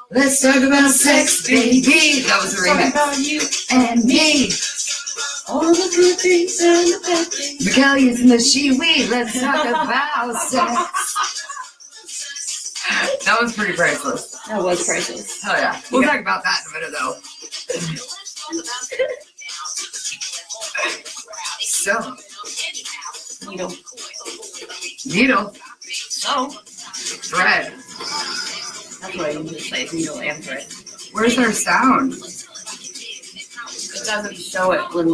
Let's talk about sex, baby. That was the remix. Talk about you and me. All the good things and the bad things. McKelly's in the she-we. Let's talk about sex. That was pretty priceless. That was priceless. Hell yeah. We'll talk about that in a minute, though. So. Needle. So. Thread. That's what I usually say, needle and thread. Where's our sound? It doesn't show it when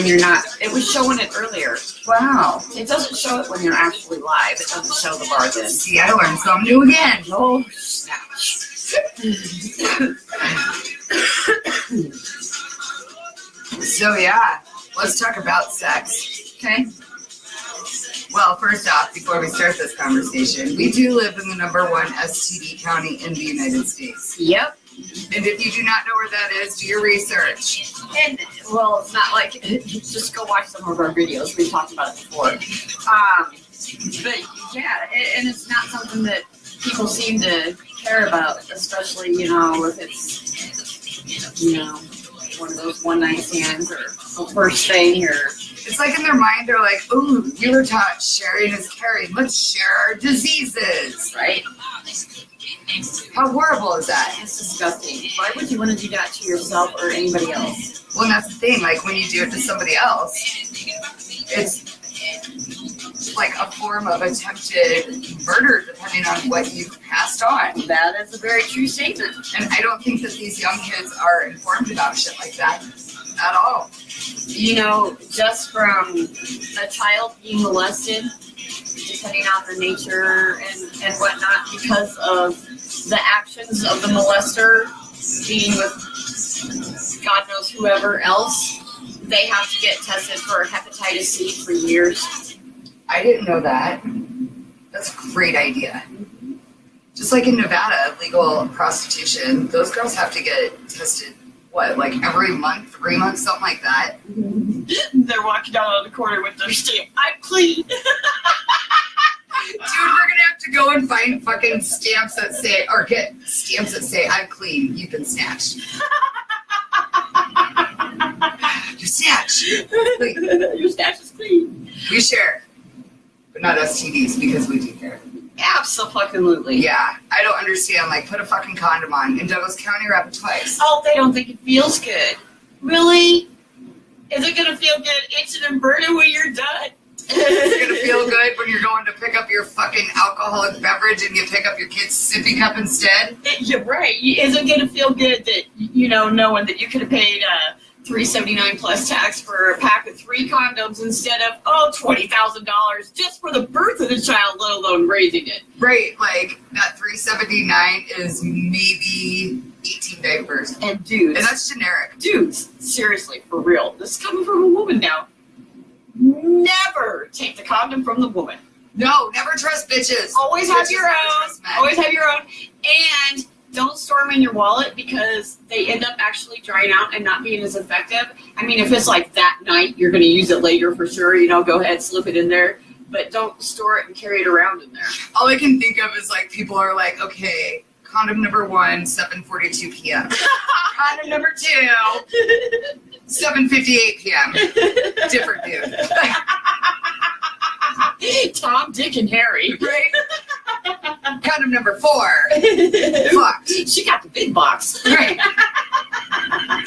you're not. It was showing it earlier. Wow. It doesn't show it when you're actually live. It doesn't show the bar then. See, I learned something new again. Oh, snap. So, yeah, let's talk about sex, okay? Well, first off, before we start this conversation, we do live in the #1 STD county in the United States. Yep. And if you do not know where that is, do your research. And, well, it's not like, just go watch some of our videos. We talked about it before. But, yeah, and it's not something that people seem to care about, especially, if it's, one of those one-night stands or the first thing or... It's like in their mind, they're like, ooh, you were taught sharing is caring. Let's share our diseases. Right? How horrible is that? It's disgusting. Why would you want to do that to yourself or anybody else? Well, that's the thing. Like, when you do it to somebody else, it's like a form of attempted murder, depending on what you've passed on. That is a very true statement. And I don't think that these young kids are informed about shit like that at all. Just from a child being molested, depending on the nature and whatnot, because of the actions of the molester being with God knows whoever else, they have to get tested for hepatitis C for years. I didn't know that. That's a great idea. Just like in Nevada, legal prostitution, those girls have to get tested, every month, 3 months, something like that? They're walking down on the corner with their stamp. I'm clean. Dude, we're gonna have to go and find fucking stamps that say, or get stamps that say, I'm clean, you've been snatched. You're snatched. Clean. Your snatch is clean. We share, but not STDs because we do care. Absolutely. Yeah, I don't understand. Put a fucking condom on. In Douglas County, wrap it twice. Oh, they don't think it feels good. Really? Is it gonna feel good itching and burning when you're done? Is it gonna feel good when you're going to pick up your fucking alcoholic beverage and you pick up your kid's sippy cup instead? You're right. Is it gonna feel good that, knowing that you could have paid $379 plus tax for a pack of 3 condoms instead of $20,000 just for the birth of the child, let alone raising it? Right, that $379 is maybe 18 diapers. And dudes. And that's generic. Dudes, seriously, for real. This is coming from a woman now. Never take the condom from the woman. No, never trust bitches. Always have your own. Always have your own. And don't store them in your wallet because they end up actually drying out and not being as effective. I mean, if it's that night, you're going to use it later for sure. Go ahead, slip it in there. But don't store it and carry it around in there. All I can think of is people are okay, condom number 1, 7:42 p.m. Condom number 2, 7:58 p.m. Different dude. Tom, Dick, and Harry. Right? Condom number 4. Fucked. She got the big box. Right.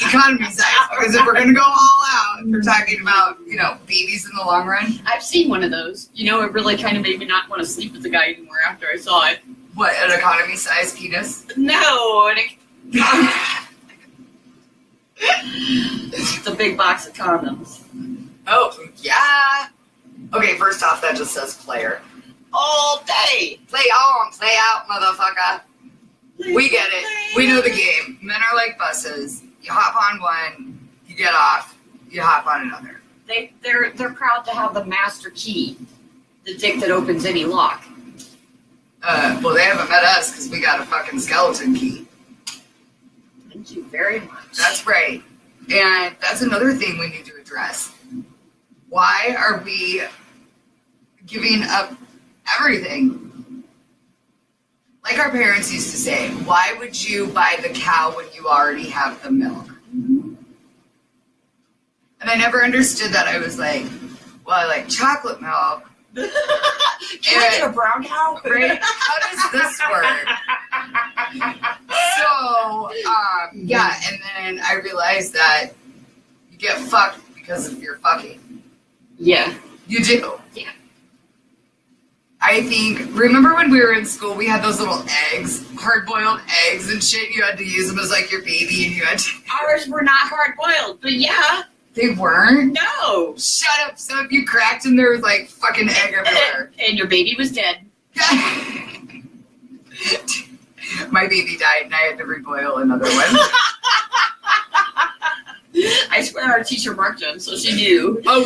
Economy size. Because if we're going to go all out, we're talking about, babies in the long run. I've seen one of those. It really kind of made me not want to sleep with the guy anymore after I saw it. What, an economy size penis? No. The big box of condoms. Oh, yeah. Okay, first off, that just says player. All day. Play on, play out, motherfucker. We get it. We know the game. Men are like buses. You hop on one, you get off, you hop on another. They're proud to have the master key, the dick that opens any lock. Well, they haven't met us because we got a fucking skeleton key. Thank you very much. That's right. And that's another thing we need to address. why are we giving up everything? Like our parents used to say, why would you buy the cow when you already have the milk? And I never understood that. I was like, well, I like chocolate milk. Can I get a brown cow? Right? How does this work? So, yeah, and then I realized that you get fucked because of your fucking. Yeah. You do. Yeah. I think, remember when we were in school, we had those little eggs, hard-boiled eggs and shit, you had to use them as like your baby and you had to... Ours were not hard-boiled, but yeah. They weren't? No. Shut up. So if you cracked them, there was like fucking egg everywhere. And your baby was dead. My baby died and I had to reboil another one. I swear our teacher marked them, so she knew. Oh,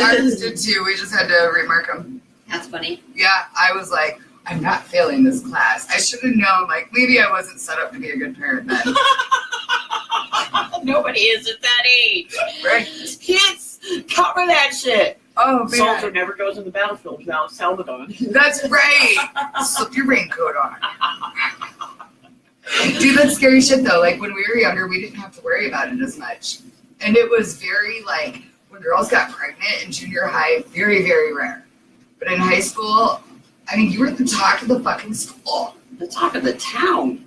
ours did too. We just had to remark them. That's funny. Yeah, I was like, I'm not failing this class. I should have known, like, maybe I wasn't set up to be a good parent then. Nobody is at that age. Right? Kids, cover that shit. Oh, man. Soldier never goes in the battlefield without his helmet on. That's right. Slip your raincoat on. Dude, that's scary shit, though. Like, when we were younger, we didn't have to worry about it as much. And it was very, like, when girls got pregnant in junior high, very, very rare. But in high school, I mean, you were the talk of the fucking school. The talk of the town.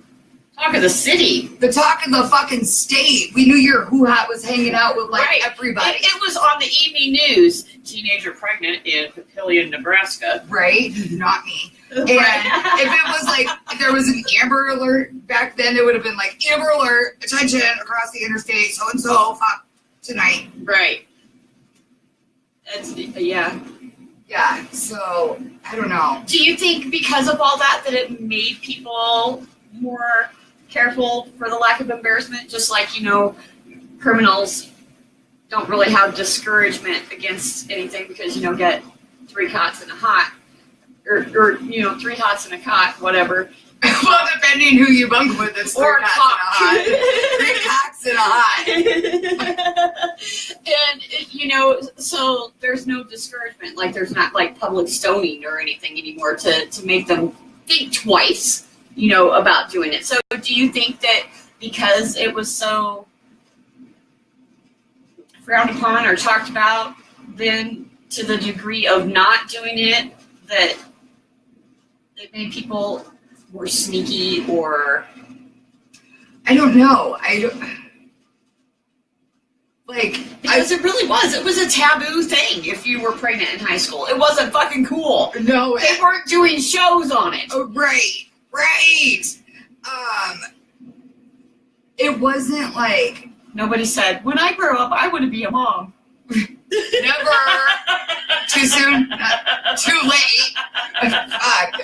Talk of the city. The talk of the fucking state. We knew your hoo-ha was hanging out with, like, everybody. It was on the evening news. Teenager pregnant in Papillion, Nebraska. Right? Not me. And if it was, like, if there was an Amber Alert back then, it would have been, like, Amber Alert, attention, across the interstate, so-and-so, fuck, tonight. Right. That's, yeah. Yeah, so, I don't know. Do you think because of all that it made people more careful for the lack of embarrassment? Just like, you know, criminals don't really have discouragement against anything because, you know, get 3 cots in a hot. Or you know, 3 hots in a cot, whatever. Well, depending who you bunk with, it's 3 cots in a hot. 3 cocks in a hot. And, you know, so there's no discouragement. Like, there's not, like, public stoning or anything anymore to make them think twice, you know, about doing it. So do you think that because it was so frowned upon or talked about, then to the degree of not doing it, that it made people more sneaky? Or I don't know. Because it really was. It was a taboo thing if you were pregnant in high school. It wasn't fucking cool. No. They weren't doing shows on it. Oh, right. It wasn't like... Nobody said, when I grow up, I want to be a mom. Never. Too soon. Too late. Fuck.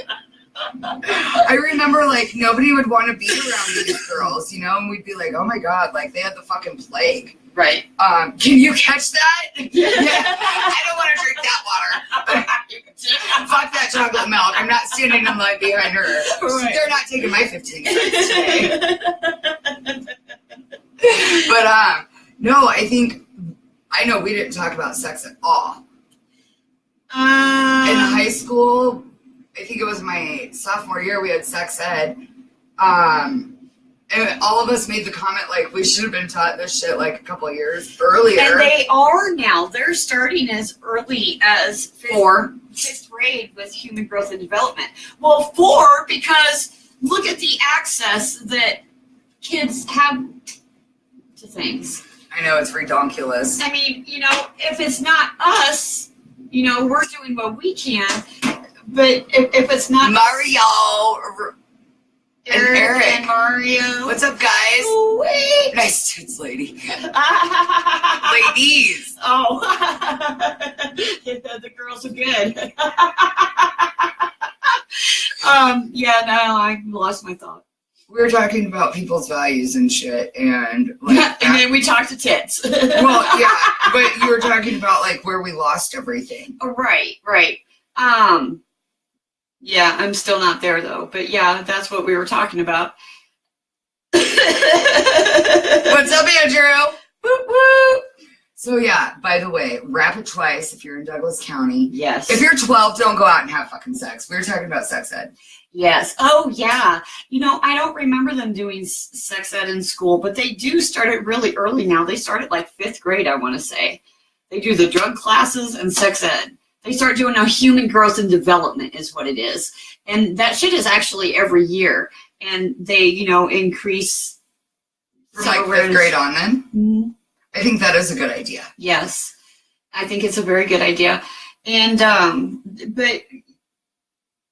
I remember, like, nobody would want to be around these girls, you know, and we'd be like, oh my god, like, they had the fucking plague. Right. Can you catch that? Yeah. I don't want to drink that water. Fuck that chocolate milk. I'm not standing in line behind her. Right. They're not taking my 15 cents today. But, no, I know we didn't talk about sex at all. In high school, I think it was my sophomore year, we had sex ed. And all of us made the comment, like, we should have been taught this shit, like, a couple of years earlier. And they are now. They're starting as early as fifth grade with human growth and development. Well, 4, because look at the access that kids have to things. I know, it's redonkulous. I mean, you know, if it's not us, you know, we're doing what we can. But if it's not Mario Eric and Mario. What's up, guys? Wait. Nice tits, lady. Ladies. Oh. The girls are good. Yeah, no, I lost my thought. We were talking about people's values and shit, and like, and then we talked to tits. Well, yeah, but you were talking about like where we lost everything. Right. Yeah, I'm still not there though, but yeah, that's what we were talking about. What's up, Andrew? Woo woo. So yeah, by the way, wrap it twice if you're in Douglas County. Yes. If you're 12, don't go out and have fucking sex. We were talking about sex ed. Yes. Oh, yeah. You know, I don't remember them doing sex ed in school, but they do start it really early now. They start at like 5th grade, I want to say. They do the drug classes and sex ed. They start doing now human growth and development is what it is. And that shit is actually every year. And they, you know, increase. From like 5th grade on then? Mm-hmm. I think that is a good idea. Yes. I think it's a very good idea. And,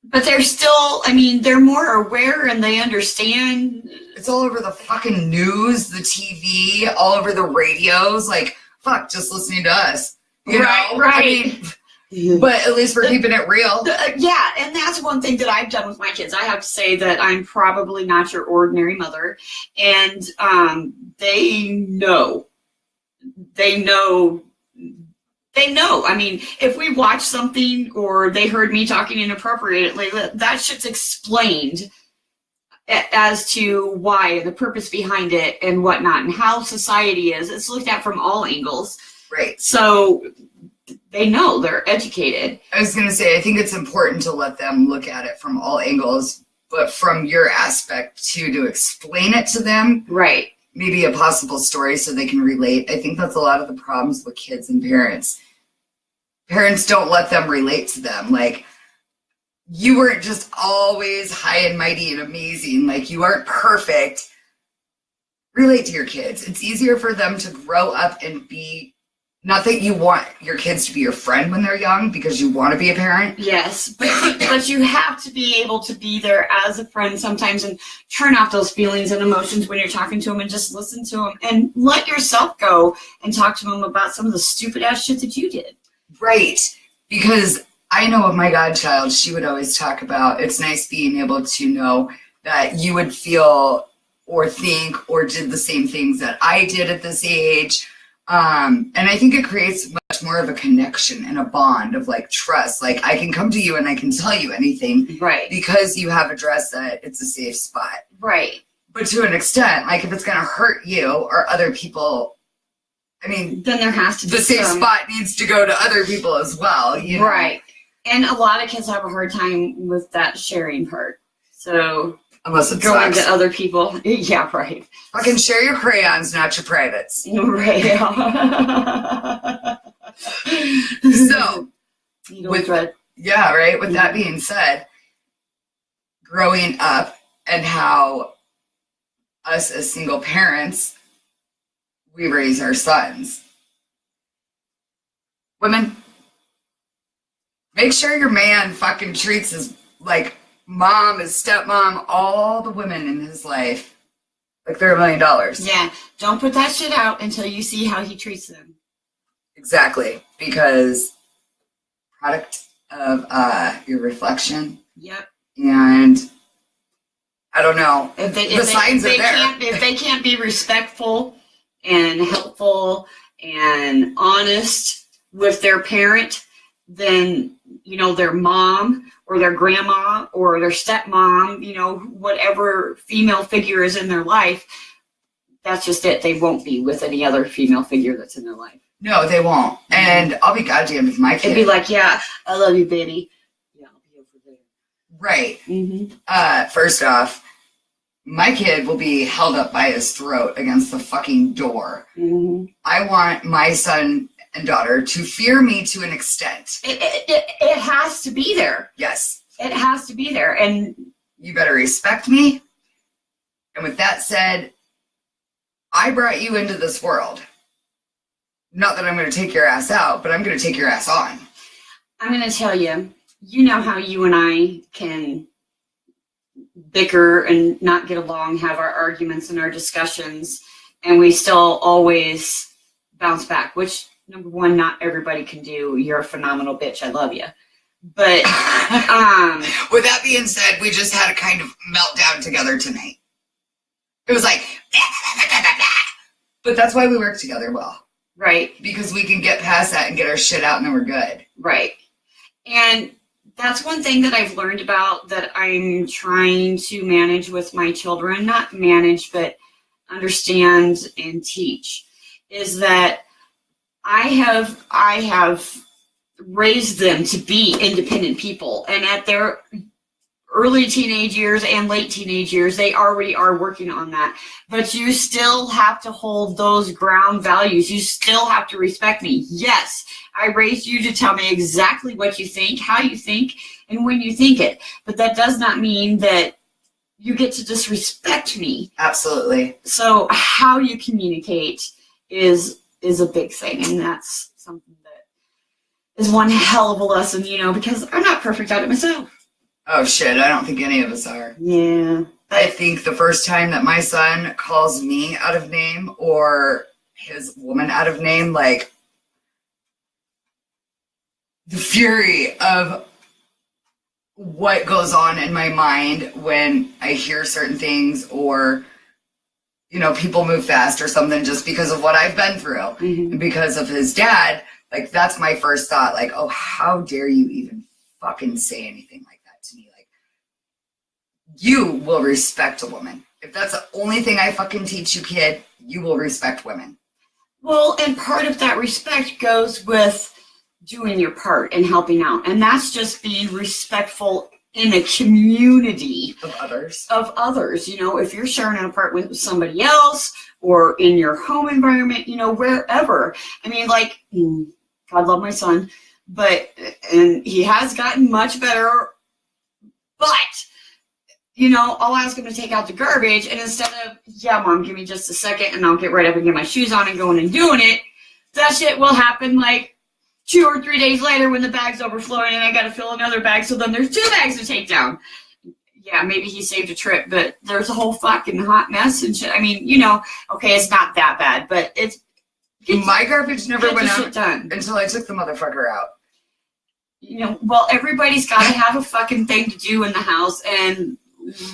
but they're still, I mean, they're more aware and they understand. It's all over the fucking news, the TV, all over the radios. Like, fuck, just listening to us. You know? Right. I mean, but at least we're keeping it real. Yeah, and that's one thing that I've done with my kids. I have to say that I'm probably not your ordinary mother. And they know. They know. I mean, if we watch something or they heard me talking inappropriately, that shit's explained as to why and the purpose behind it and whatnot and how society is. It's looked at from all angles. Right. So they know, they're educated. I was going to say, I think it's important to let them look at it from all angles, but from your aspect too, to explain it to them. Right. Maybe a possible story so they can relate. I think that's a lot of the problems with kids and parents. Parents don't let them relate to them. Like, you weren't just always high and mighty and amazing. Like, you aren't perfect. Relate to your kids. It's easier for them to grow up and be, not that you want your kids to be your friend when they're young because you want to be a parent. Yes, but you have to be able to be there as a friend sometimes and turn off those feelings and emotions when you're talking to them and just listen to them and let yourself go and talk to them about some of the stupid ass shit that you did. Right. Because I know of my godchild, she would always talk about, it's nice being able to know that you would feel or think or did the same things that I did at this age. And I think it creates much more of a connection and a bond of like trust. Like, I can come to you and I can tell you anything. Right. Because you have addressed that it's a safe spot. Right. But to an extent, like if it's going to hurt you or other people, I mean, then there has to be the safe spot needs to go to other people as well. You know? Right. And a lot of kids have a hard time with that sharing part. So unless it's going to other people. Yeah, right. Fucking share your crayons, not your privates. Right. So, with that being said, growing up and how us as single parents, we raise our sons. Women, make sure your man fucking treats his, like, mom, his stepmom, all the women in his life like they're $1 million. Yeah, don't put that shit out until you see how he treats them. Exactly, because product of your reflection. Yep. And I don't know. If they can't be respectful and helpful and honest with their parent, then, you know, their mom or their grandma or their stepmom, you know, whatever female figure is in their life, that's just it. They won't be with any other female figure that's in their life. No, they won't. Mm-hmm. And I'll be goddamned if my kid. It'd be like, yeah, I love you, baby. Yeah, I'll be over there. Right. Mm-hmm. First off, my kid will be held up by his throat against the fucking door. Mm-hmm. I want my son and daughter to fear me to an extent. It has to be there. Yes. It has to be there. And you better respect me. And with that said, I brought you into this world. Not that I'm going to take your ass out, but I'm going to take your ass on. I'm going to tell you, you know how you and I can bicker and not get along, have our arguments and our discussions, and we still always bounce back, which, number one, not everybody can do. You're a phenomenal bitch. I love you. But with that being said, we just had a kind of meltdown together tonight. It was like, but that's why we work together well. Right. Because we can get past that and get our shit out and then we're good. Right. And that's one thing that I've learned about that I'm trying to manage with my children, not manage, but understand and teach, is that I have raised them to be independent people, and at their early teenage years and late teenage years, they already are working on that. But you still have to hold those ground values. You still have to respect me. Yes, I raised you to tell me exactly what you think, how you think, and when you think it. But that does not mean that you get to disrespect me. Absolutely. So how you communicate is a big thing, and that's something that is one hell of a lesson, because I'm not perfect at it myself. Oh shit, I don't think any of us are. Yeah. I think the first time that my son calls me out of name or his woman out of name, like the fury of what goes on in my mind when I hear certain things or, people move fast or something just because of what I've been through. Mm-hmm. And because of his dad, like that's my first thought, like, oh, how dare you even fucking say anything like that to me? Like, you will respect a woman. If that's the only thing I fucking teach you, kid, you will respect women. Well, and part of that respect goes with doing your part and helping out. And that's just being respectful in a community of others. If you're sharing an apartment with somebody else or in your home environment, wherever. I mean, like, God love my son, and he has gotten much better, but I'll ask him to take out the garbage, and instead of, yeah, Mom, give me just a second, and I'll get right up and get my shoes on and going and doing it, that shit will happen like 2 or 3 days later when the bag's overflowing and I got to fill another bag, so then there's 2 bags to take down. Yeah, maybe he saved a trip, but there's a whole fucking hot mess and shit. I mean, okay, it's not that bad, but it's... My garbage never went out until I took the motherfucker out. Well, everybody's got to have a fucking thing to do in the house, and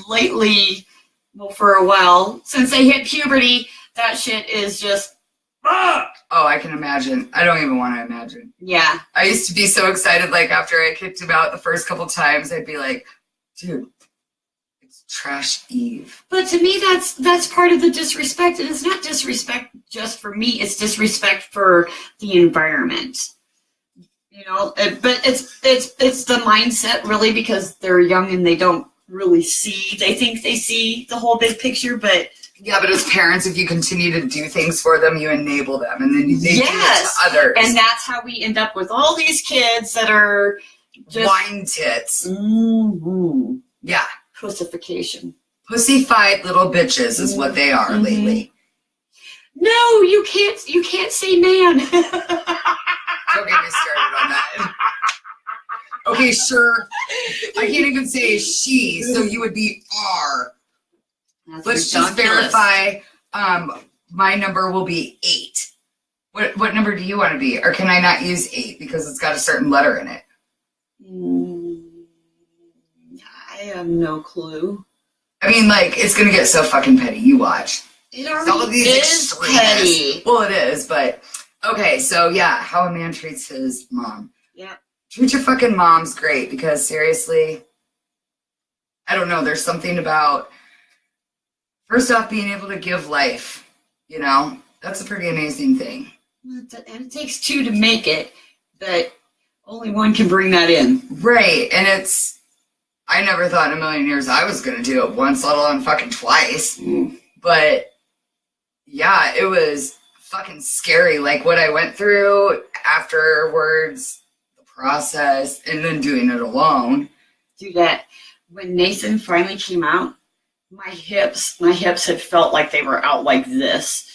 lately, well, for a while, since they hit puberty, that shit is just... Oh, I can imagine. I don't even want to imagine. Yeah. I used to be so excited, like, after I kicked him out the first couple times, I'd be like, dude, it's trash Eve. But to me, that's part of the disrespect, and it's not disrespect just for me, it's disrespect for the environment. But it's the mindset, really, because they're young and they don't really see. They think they see the whole big picture, but... Yeah, but as parents, if you continue to do things for them, you enable them, and then they do it to others. And that's how we end up with all these kids that are just... wine tits. Mm-hmm. Yeah. Pussification. Pussified little bitches is what they are lately. No, you can't say man. Don't get me started on that. Okay, sure. I can't even say she, so you would be R. That's Let's ridiculous. just verify. My number will be 8. What number do you want to be? Or can I not use 8 because it's got a certain letter in it? I have no clue. I mean, like, it's going to get so fucking petty. You watch. It already is petty. Well, it is, but... Okay, so yeah, how a man treats his mom. Yeah. Treat your fucking mom's great, because seriously, I don't know, there's something about... First off, being able to give life, that's a pretty amazing thing. And it takes 2 to make it, but only one can bring that in. Right, and I never thought in a million years I was going to do it once, let alone fucking twice. But, yeah, it was fucking scary, like what I went through afterwards, the process, and then doing it alone. Do that. When Nathan finally came out, my hips had felt like they were out like this.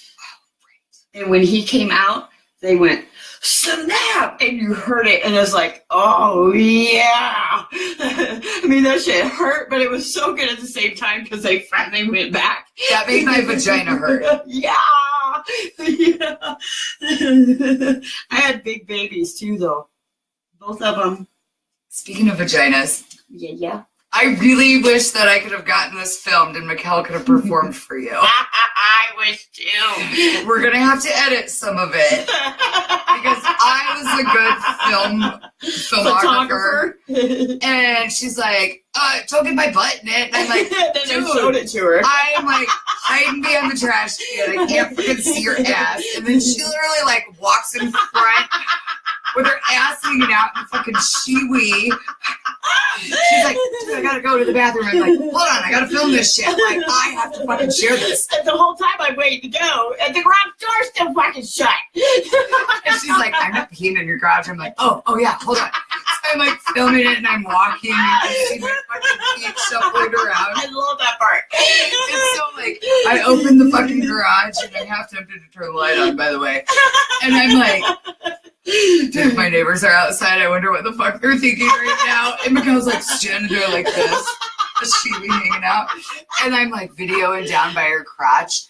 And when he came out, they went, snap! And you heard it, and it was like, oh, yeah! I mean, that shit hurt, but it was so good at the same time because they finally went back. That made my vagina hurt. Yeah! I had big babies, too, though. Both of them. Speaking of vaginas. Yeah. I really wish that I could have gotten this filmed and Mikkel could have performed for you. I wish too. We're going to have to edit some of it because I was a good filmographer. And she's like, don't get my butt in it. And I'm like, then I showed it to her. I'm like hiding behind the trash can. I can't freaking see her ass. And then she literally like walks in front with her ass hanging out in fucking shiwi. She's like, dude, I gotta go to the bathroom. I'm like, hold on, I gotta film this shit. Like, I have to fucking share this. And the whole time I'm waiting to go, and the garage door's still fucking shut. And she's like, I'm not peeing in your garage. I'm like, oh yeah, hold on. So I'm like filming it and I'm walking and I see my fucking feet shuffling around. I love that part. And so like, I open the fucking garage and I'm half tempted to turn the light on, by the way. And I'm like, dude, if my neighbors are outside, I wonder what the fuck they're thinking right now. And Miguel's like standing there like this, she be hanging out. And I'm like videoing down by her crotch.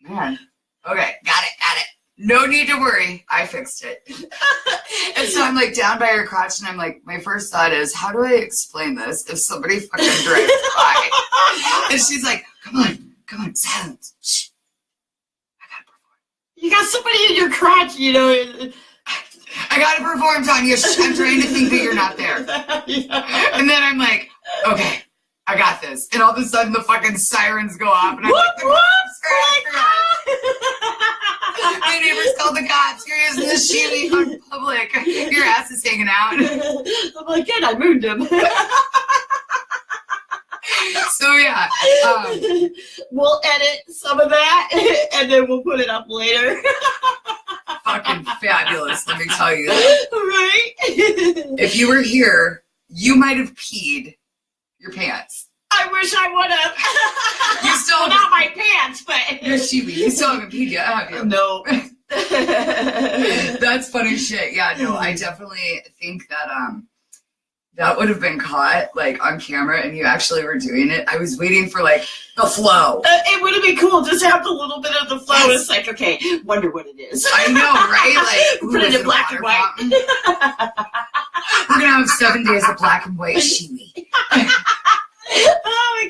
Man, okay, got it. No need to worry, I fixed it. And so I'm like down by her crotch and I'm like, my first thought is, how do I explain this if somebody fucking drives by? And she's like, come on, silence. Shh. I gotta perform. You got somebody in your crotch, you know. I gotta perform, Tanya. I'm trying to think that you're not there. Yeah. And then I'm like, okay, I got this. And all of a sudden the fucking sirens go off and I'm like, my neighbors called the cops. You're using the shiwi on public. Your ass is hanging out. I'm like, good, I moved him. So yeah. We'll edit some of that and then we'll put it up later. Fucking fabulous, let me tell you that. Right? If you were here, you might have peed your pants. I wish I would have. You still not my pants, but your shiwi. You still haven't peed yet, have you? No. That's funny shit. Yeah, no, I definitely think that that would have been caught like on camera and you actually were doing it. I was waiting for like the flow. It would have been cool just to have a little bit of the flow. Yes. It's like, okay, wonder what it is. I know, right? Like, put it in black and white. We're gonna have 7 days of black and white shiwi. Oh my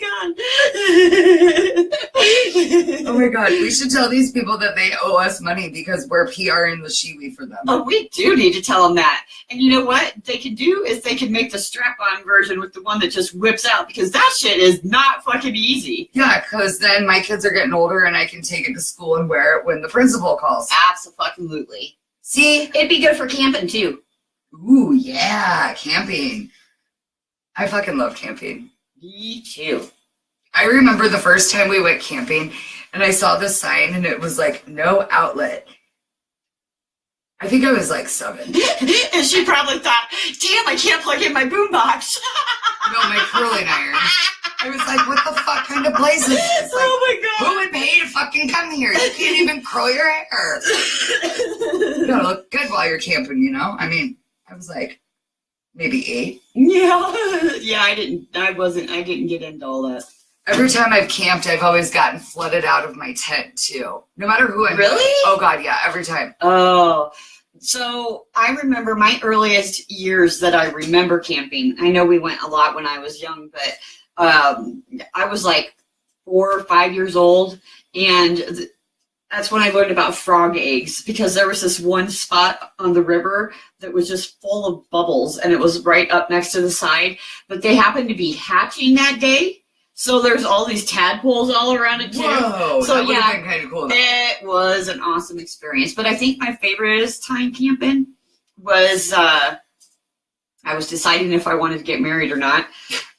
Oh my god, we should tell these people that they owe us money because we're PRing the shiwi for them. Oh, we do need to tell them that. And you know what they can do is they can make the strap-on version with the one that just whips out, because that shit is not fucking easy. Yeah, because then my kids are getting older and I can take it to school and wear it when the principal calls. Absolutely. See? It'd be good for camping too. Ooh, yeah, camping. I fucking love camping. Me too. I remember the first time we went camping and I saw this sign and it was like, no outlet. I think I was like 7. And she probably thought, damn, I can't plug in my boombox. No, my curling iron. I was like, what the fuck kind of place is this? Like, oh my god. Who would pay to fucking come here? You can't even curl your hair. You gotta look good while you're camping, you know? I mean, I was like, maybe 8. Yeah, I didn't get into all that. Every time I've camped, I've always gotten flooded out of my tent too. No matter who I'm Really? with. Oh god, yeah, every time. Oh. So I remember my earliest years that I remember camping. I know we went a lot when I was young, but I was like 4 or 5 years old, and that's when I learned about frog eggs, because there was this one spot on the river that was just full of bubbles, and it was right up next to the side, but they happened to be hatching that day. So there's all these tadpoles all around it too. Whoa, so that would yeah, have been kind of cool. It was an awesome experience. But I think my favorite time camping was I was deciding if I wanted to get married or not.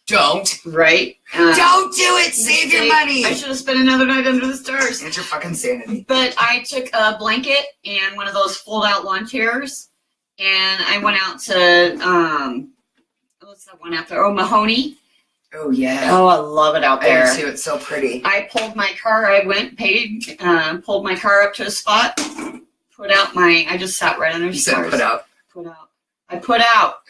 Don't. Right? Don't do it. Save your money. I should have spent another night under the stars. Get your fucking sanity. But I took a blanket and one of those fold-out lawn chairs, and I went out to what's that one out there? Oh, Mahoney. Oh yeah. Oh, I love it out there. I do too. It's so pretty. I pulled my car. I went, paid, pulled my car up to a spot, put out my. I just sat right under the stars. You said put out. Put out. I put out.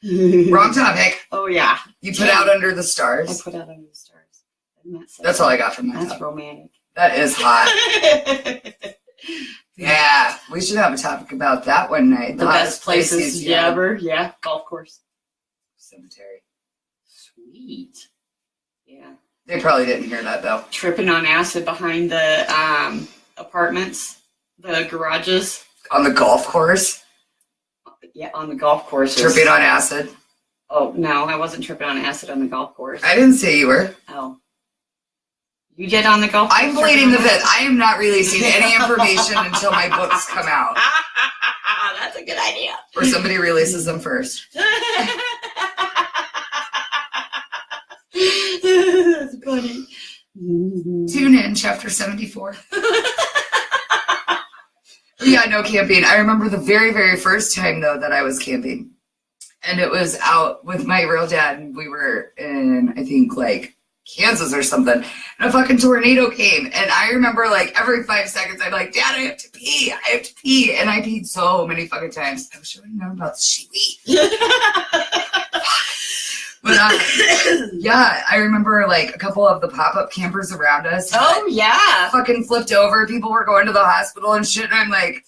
Wrong topic. Oh yeah. You put out under the I stars. put out under the stars. That's all I got from that. That's topic. romantic. That is hot. Yeah, we should have a topic about that one night. The best places you ever. Yeah, golf course. Cemetery. Sweet. Yeah. They probably didn't hear that though. Tripping on acid behind the apartments, the garages. On the golf course. Yeah, on the golf course. Tripping on acid. Oh, no, I wasn't tripping on acid on the golf course. I didn't say you were. Oh. You did on the golf course? I'm pleading the fifth. I am not releasing any information until my books come out. That's a good idea. Or somebody releases them first. That's funny. Tune in, chapter 74. Yeah, no camping. I remember the very, very first time, though, that I was camping. And it was out with my real dad, and we were in, I think, like, Kansas or something. And a fucking tornado came. And I remember, like, every 5 seconds, I'd be like, Dad, I have to pee. I have to pee. And I peed so many fucking times. I wish I would have known about the seaweed. But yeah, I remember like a couple of the pop-up campers around us. Oh yeah, fucking flipped over. People were going to the hospital and shit. And I'm like,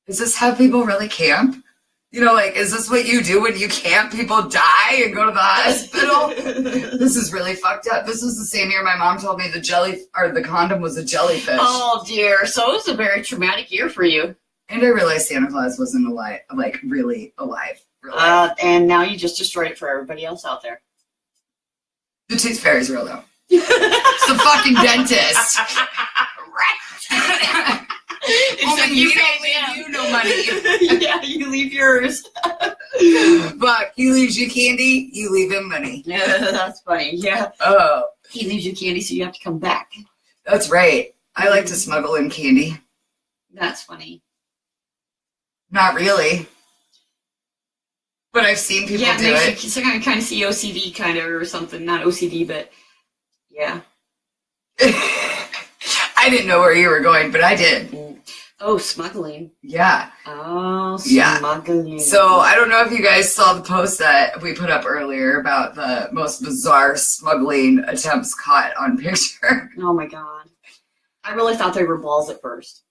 is this how people really camp? You know, like, is this what you do when you camp? People die and go to the hospital. This is really fucked up. This was the same year my mom told me the condom was a jellyfish. Oh dear. So it was a very traumatic year for you. And I realized Santa Claus wasn't alive, like really alive. And now you just destroyed it for everybody else out there. The tooth fairy's real though. It's the fucking dentist. Right. Except you no money. Yeah, you leave yours. But he leaves you candy, you leave him money. Yeah, that's funny. Yeah. Oh. He leaves you candy, so you have to come back. That's right. I like to smuggle in candy. That's funny. Not really. But I've seen people do it. So I kind of see OCD kind of or something. Not OCD, but yeah. I didn't know where you were going, but I did. Oh, smuggling. Yeah. Oh, smuggling. Yeah. So I don't know if you guys saw the post that we put up earlier about the most bizarre smuggling attempts caught on picture. Oh my God. I really thought they were balls at first.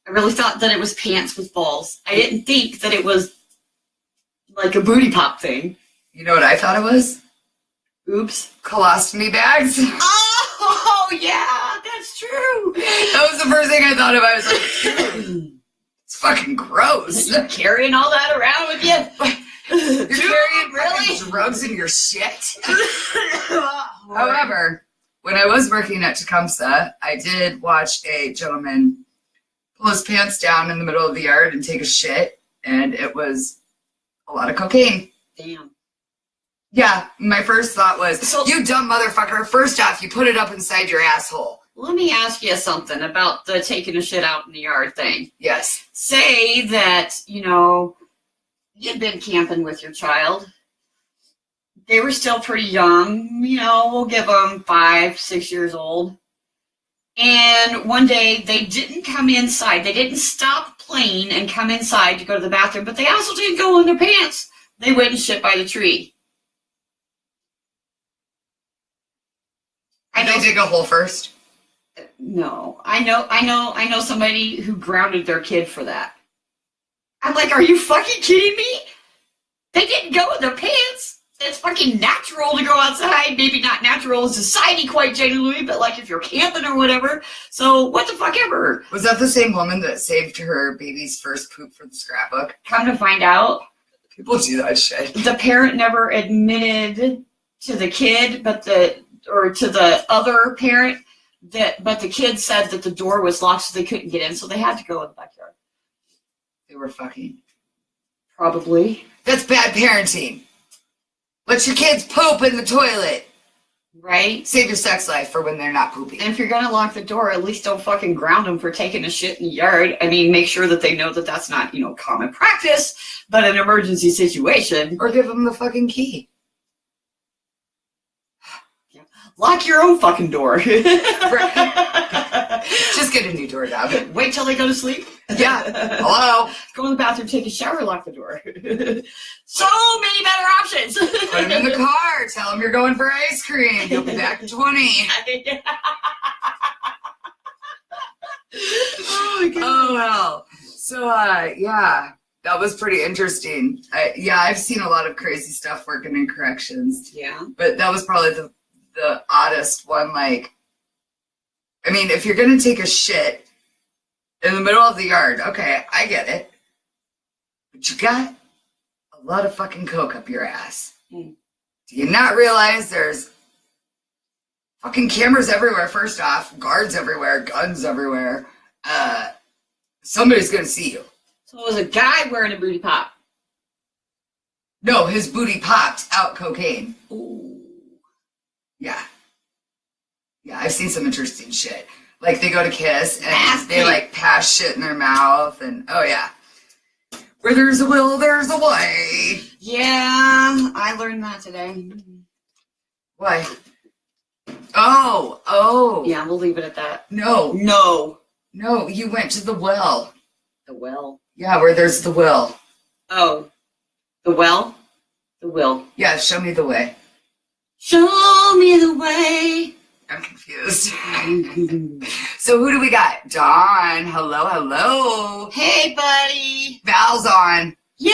I really thought that it was pants with balls. I didn't think that it was like a booty pop thing. You know what I thought it was? Oops. Colostomy bags. Oh, yeah, that's true. That was the first thing I thought of. I was like, it's fucking gross. You're carrying all that around with you? You're carrying really drugs in your shit. However, when I was working at Tecumseh, I did watch a gentleman pull his pants down in the middle of the yard and take a shit, and it was a lot of cocaine. Damn. Yeah, my first thought was, you dumb motherfucker, first off, you put it up inside your asshole. Let me ask you something about the taking a shit out in the yard thing. Yes. Say that, you'd been camping with your child. They were still pretty young, we'll give them 5, 6 years old. And one day they didn't come inside. They didn't stop playing and come inside to go to the bathroom, but they also didn't go in their pants. They went and shit by the tree. Did they dig a hole first? No. I know somebody who grounded their kid for that. I'm like, are you fucking kidding me? They didn't go in their pants. It's fucking natural to go outside. Maybe not natural in society quite generally, but like if you're camping or whatever. So what the fuck ever. Was that the same woman that saved her baby's first poop for the scrapbook? Come to find out, people do that shit. The parent never admitted to the kid, or to the other parent, but the kid said that the door was locked so they couldn't get in, so they had to go in the backyard. They were fucking. Probably. That's bad parenting. Let your kids poop in the toilet. Right? Save your sex life for when they're not pooping. And if you're gonna lock the door, at least don't fucking ground them for taking a shit in the yard. I mean, make sure that they know that that's not, common practice, but an emergency situation. Or give them the fucking key. Lock your own fucking door. Just get a new doorknob. Wait till they go to sleep. Yeah. Hello. Go in the bathroom, take a shower, lock the door. So many better options. Put them in the car. Tell them you're going for ice cream. You'll be back in 20. Oh, my God. Oh, well. So, yeah. That was pretty interesting. I've seen a lot of crazy stuff working in corrections. Yeah. But that was probably the oddest one. Like, I mean, if you're going to take a shit in the middle of the yard, okay, I get it. but you got a lot of fucking coke up your ass. Mm. Do you not realize there's fucking cameras everywhere, first off, guards everywhere, guns everywhere. Somebody's gonna see you. So it was a guy wearing a booty pop. No, his booty popped out cocaine. Ooh. Yeah. Yeah, I've seen some interesting shit. Like, they go to kiss, and Nasty. they, like, pass shit in their mouth, and, oh, yeah. Where there's a will, there's a way. Yeah, I learned that today. Why? Oh. Yeah, we'll leave it at that. No, you went to the well. The well. Yeah, where there's the will. Oh. The well? The will. Yeah, show me the way. Show me the way. I'm confused. So who do we got? Dawn. Hello. Hey, buddy. Val's on. Yay!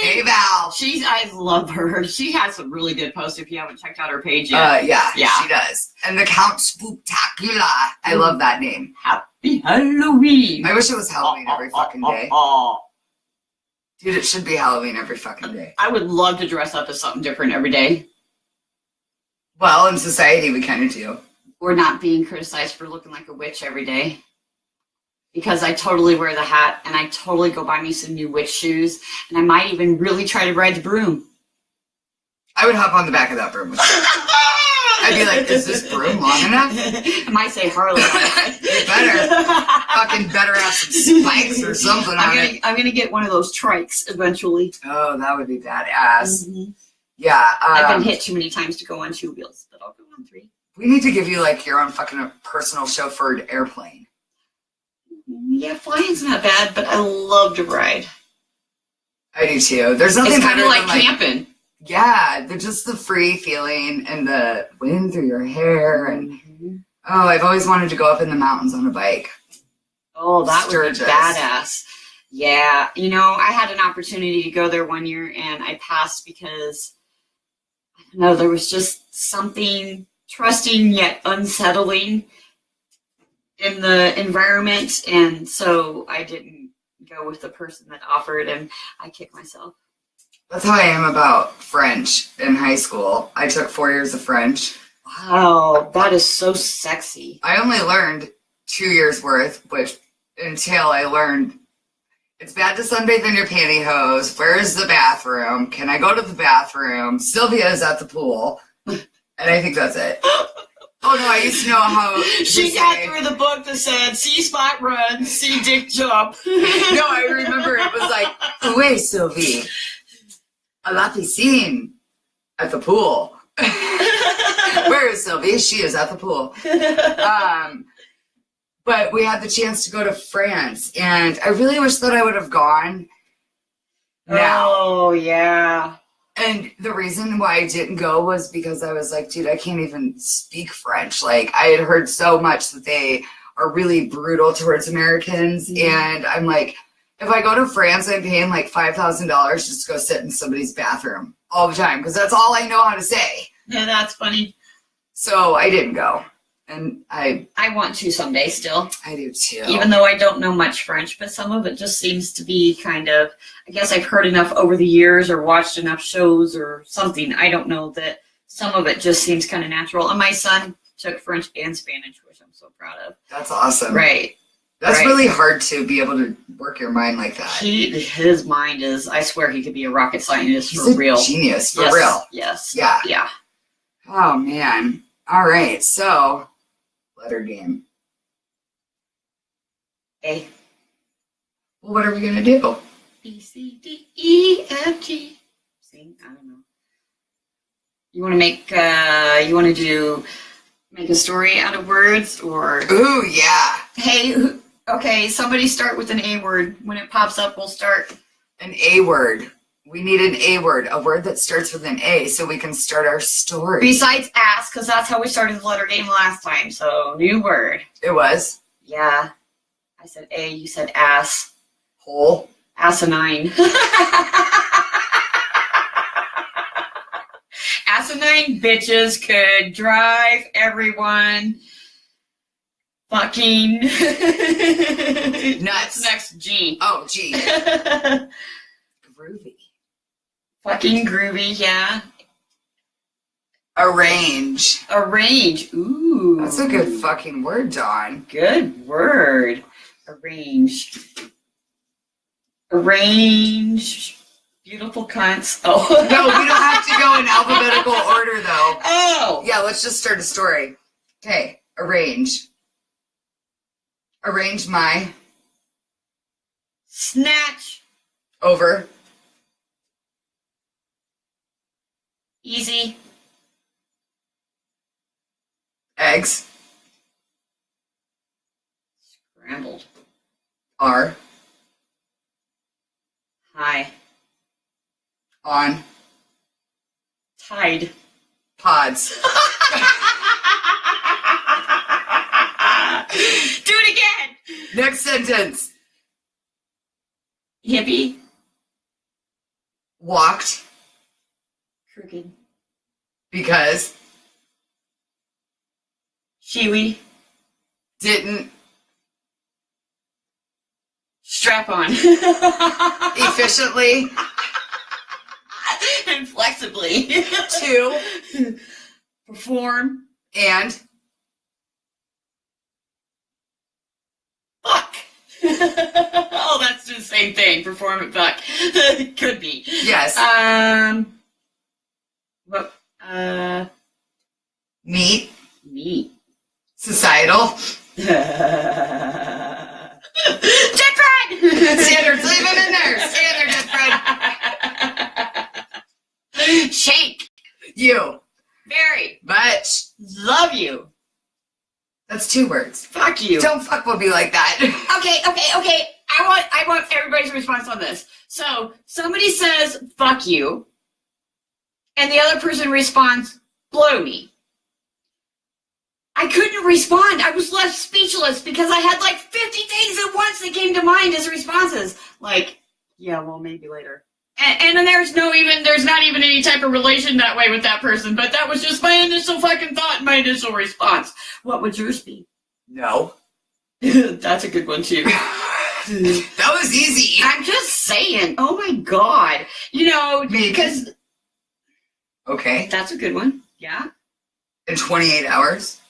Hey, Val. I love her. She has some really good posts if you haven't checked out her page yet. Yeah, Yeah. she does. And the Count Spooktacular. I love that name. Happy Halloween. I wish it was Halloween every fucking day. Dude, it should be Halloween every fucking day. I would love to dress up as something different every day. Well, in society, we kind of do. Or not being criticized for looking like a witch every day. Because I totally wear the hat, and I totally go buy me some new witch shoes, and I might even really try to ride the broom. I would hop on the back of that broom with you. I'd be like, is this broom long enough? I might say Harley. You better have some spikes or something on it. I'm gonna get one of those trikes eventually. Oh, that would be badass. Mm-hmm. Yeah. I've been hit too many times to go on 2 wheels, but I'll go on 3. We need to give you like your own fucking personal chauffeured airplane. Yeah, flying's not bad, but I love to ride. I do too. There's nothing It's kind better of like than camping. Yeah, just the free feeling and the wind through your hair and I've always wanted to go up in the mountains on a bike. Oh, that Sturgis. would be badass. Yeah, I had an opportunity to go there one year and I passed because I don't know, there was just something trusting yet unsettling in the environment, and so I didn't go with the person that offered, and I kicked myself. That's how I am about French in high school. I took 4 years of French. Wow, that is so sexy. I only learned 2 years worth, which until I learned it's bad to sunbathe in your pantyhose. Where's the bathroom? Can I go to the bathroom? Sylvia is at the pool. And I think that's it. Oh no, I used to know how She got through the book that said, see spot run, see dick jump. No, I remember it was like, "Oué, Sylvie, a la piscine at the pool." Where is Sylvie? She is at the pool. But we had the chance to go to France, and I really wish that I would have gone now. Oh, yeah. And the reason why I didn't go was because I was like, dude, I can't even speak French. Like, I had heard so much that they are really brutal towards Americans. Mm-hmm. And I'm like, if I go to France, I'm paying like $5,000 just to go sit in somebody's bathroom all the time because that's all I know how to say. Yeah, that's funny. So I didn't go. And I want to someday still. I do too. Even though I don't know much French, but some of it just seems to be kind of, I guess I've heard enough over the years or watched enough shows or something. I don't know that some of it just seems kind of natural. And my son took French and Spanish, which I'm so proud of. That's awesome. Right. That's really hard to be able to work your mind like that. His mind is, I swear he could be a rocket scientist. He's for a real. Genius, for Yes, real. Yes. Yeah. Yeah. Oh, man. All right, so letter game. A. Well, what are we going to do? B, C, D, E, F, G. See? I don't know. You want to make, make a story out of words or? Ooh, yeah. Hey, okay, somebody start with an A word. When it pops up, we'll start. An A word. We need an A word, a word that starts with an A so we can start our story. Besides ass, because that's how we started the letter game last time. So, new word. It was? Yeah. I said A, you said ass. Hole? Asinine. Asinine bitches could drive everyone fucking nuts. Next G. Oh, G. Groovy. Fucking groovy, yeah. Arrange. Arrange. Ooh. That's a good fucking word, Dawn. Good word. Arrange. Arrange. Beautiful cunts. Oh. No, we don't have to go in alphabetical order, though. Oh. Yeah, let's just start a story. Okay, arrange. Arrange my Snatch. over. Easy. Eggs. Scrambled. Are. High. On. Tide. Pods. Do it again. Next sentence. Hippie. Walked Crooked. because Shiwi. didn't Strap on. efficiently And flexibly. to Perform. and Fuck. Oh, that's the same thing. Perform and fuck. Could be. yes. What? Meet Meat. societal Dead friend! standards. Leave them in there. Standard, dead friend. Shake. You. Very. Much. Love you. That's 2 words. Fuck you. Don't fuck with me like that. Okay. I want everybody's response on this. So somebody says "fuck you," and the other person responds "blow me." I couldn't respond. I was left speechless because I had like 50 things at once that came to mind as responses. Like, yeah, well, maybe later. And then there's not even any type of relation that way with that person. But that was just my initial fucking thought and my initial response. What would yours be? No. That's a good one too. That was easy. I'm just saying. Oh my god. You know, Maybe. because Okay. that's a good one. Yeah. In 28 hours.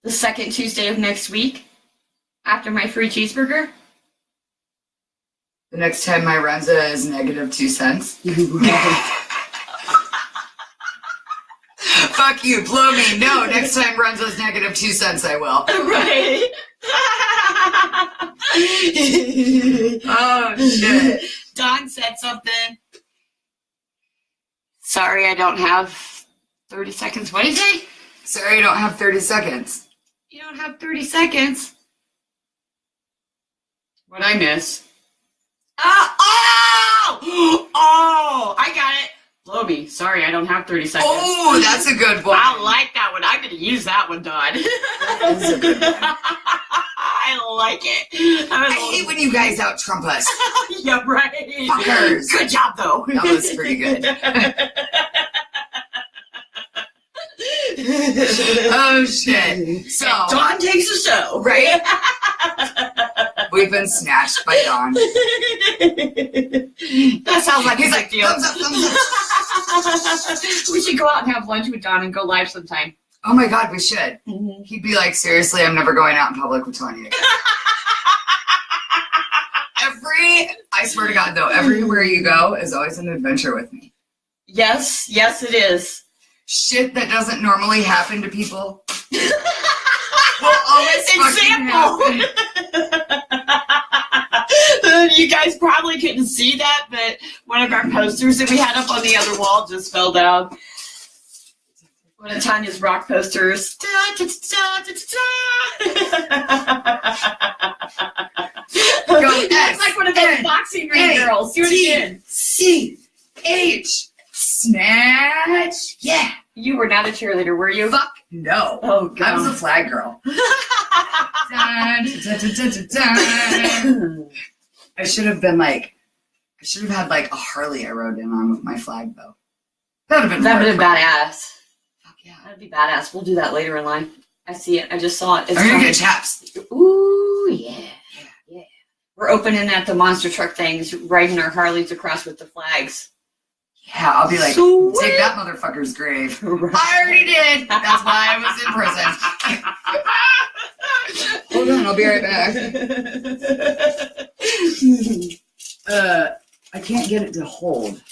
The second Tuesday of next week, after my free cheeseburger. The next time my Renza is -2 cents. Fuck you, blow me. No, next time Renza's -2 cents, I will. Right. Oh, shit. Don said something. Sorry, I don't have 30 seconds. What did he say? Sorry, I don't have 30 seconds. You don't have 30 seconds. What'd I miss? Oh, I got it. Blow me. Sorry, I don't have 30 seconds. Oh, that's a good one. I like that one. I'm going to use that one, Don. That is a good one. I like it. I hate when you guys out-Trump us. Yeah, right. Fuckers. Good job, though. That was pretty good. Oh, shit. So, Dawn takes the show. right? We've been snatched by Dawn. That sounds like He's a like, big deal. thumbs up, thumbs up. We should go out and have lunch with Dawn and go live sometime. Oh my God, we should. He'd be like, seriously, I'm never going out in public with Tanya again. I swear to God, though, everywhere you go is always an adventure with me. Yes, it is. Shit that doesn't normally happen to people will always fucking happen. You guys probably couldn't see that, but one of our posters that we had up on the other wall just fell down. One of Tanya's rock posters. It's like one of those boxing ring girls. Do it again. C-H. Snatch. Yeah. You were not a cheerleader, were you? Fuck no. Oh, God. I was a flag girl. Dun, dun, dun, dun, dun, dun. I should have had like a Harley I rode in on with my flag though. That would have been badass. Fuck yeah. That'd be badass. We'll do that later in life. I see it. I just saw it. It's I'm gonna coming. get chaps. Ooh, yeah. We're opening at the monster truck things, riding our Harleys across with the flags. Yeah, I'll be like, Sweet. take that motherfucker's grave. Right. I already did. That's why I was in prison. Hold on, I'll be right back. I can't get it to hold.